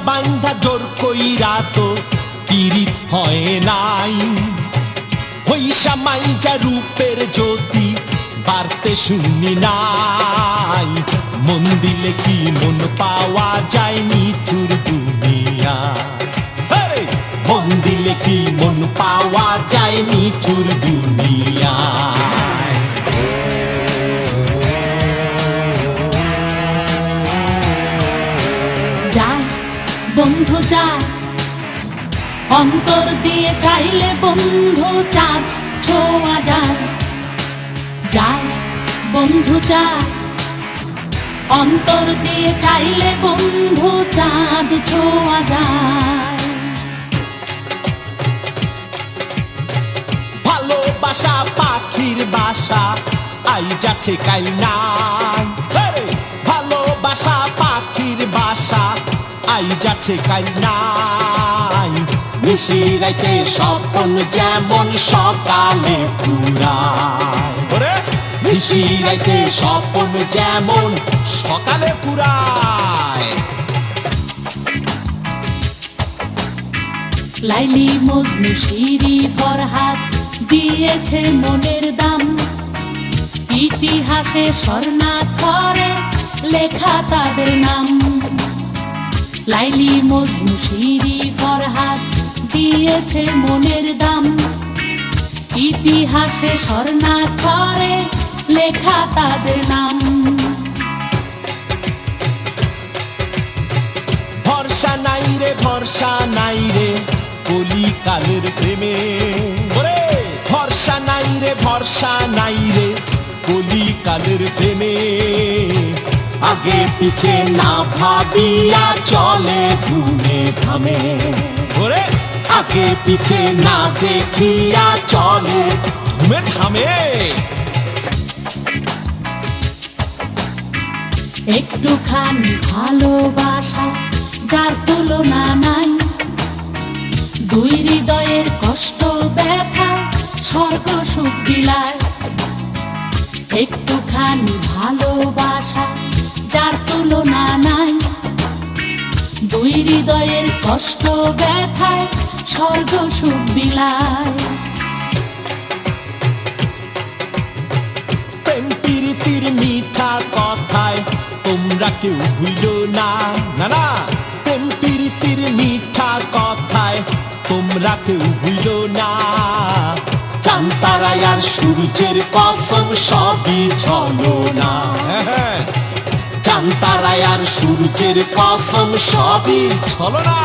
বান্ধা জোর কইরা তো পীড়িত হয় নাই, হইসা মাইজা রূপের জ্যোতি বাড়তে শুনি নাই। মন দিলে কি মন পাওয়া যায় নিঠুর দুনিয়া, মন দিলে কি মন পাওয়া যায় নিঠুর দুনিয়া। যায় বন্ধু যায়, অন্তর দিয়ে চাইলে বন্ধু চাঁদ ছোঁয়া যায়। যায় বন্ধু যায়, অন্তর দিয়ে চাইলে বন্ধু চাঁদ ছোঁয়া যায়। ভালোবাসা পাখির বাসা আই যাচ্ছে কাই নাই, ভালোবাসা পাখির বাসা আই যাচ্ছে কাই নাই। নিশিরাইতে স্বপ্ন যেমন সকালে পুরায়, নিশিরাইতে স্বপ্ন যেমন সকালে পুরায়। লাইলি মজনু শিরি ফরহাদ দিয়েছে মনের দাম, ইতিহাসে স্বর্ণাক্ষরে লেখা তাদের নাম। লাইলি মজনু শিরি ফরহাদ দিয়েছে মনের দাম, ইতিহাসে স্বর্ণাক্ষরে লেখা তাদের নাম। ভরসা নাই রে ভরসা নাই রে কলিকালের প্রেমে, ভরসা নাই রে ভরসা নাই রে কলিকালের প্রেমে। আগে পিছে না ভাবিয়া চলে ঘুমে থামে, আগে পিছে না দেখিয়া চলে ঘুমে থামে। একটুখানি ভালোবাসা যার তুলনা নাই, দুই হৃদয়ের কষ্ট ব্যথা স্বর্গ সুখ বিলায়। একটুখানি ভালোবাসা যার তুলনা নাই, দুই হৃদয়ের কষ্ট ব্যথায় স্বর্গ সুখ বিলায়। প্রেম প্রীতির মিঠা কথায় তোমরা কেউ ভুইল না, না না, প্রেম প্রীতির মিঠা কথায় তোমরা কেউ ভুইল না। চাঁদ তারা আর সূর্যের কসম সবই ছলনা, চাঁদ তারা আর সূর্যের কসম সবই ছলনা।